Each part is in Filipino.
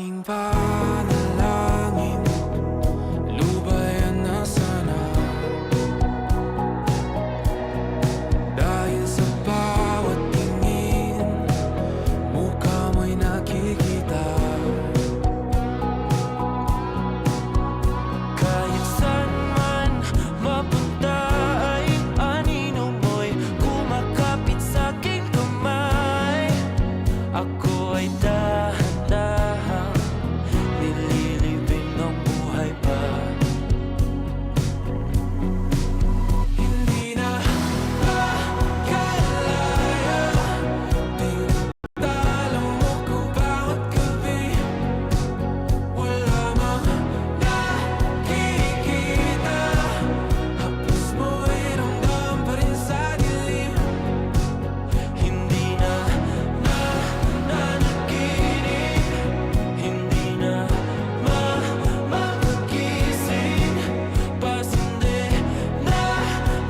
tanging panalangin, lubayan na sana. Dahil sa bawat tingin, mukha mo'y nakikita. Kahit saan man mapunta ay anino mo'y kumakapit sa'king kamay. Ako ay dahan-dahang nililibing ng buhay pa. Hindi na makalaya, tinatalo mo ko bawat gabi. Wala mang nakikita, hapos mo'y ramdam pa rin sa dilim. Hindi na nanaginip, hindi na mapagising. Pasindi na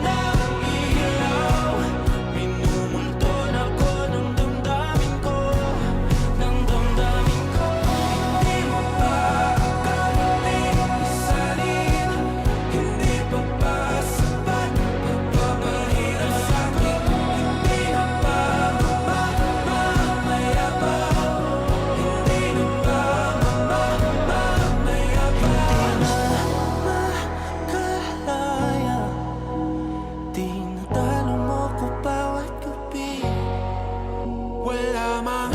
ng ilaw, minumulto na ko ng damdamin ko, ng damdamin ko. Hindi mo pa akalaing isanin, hindi pa ba sapat nagpapahirap sa'kin? Hindi na ba mamayabang? Hindi na ba mamayabang? Makalaya, tinatalo mo ko bawat gabi. Wala mang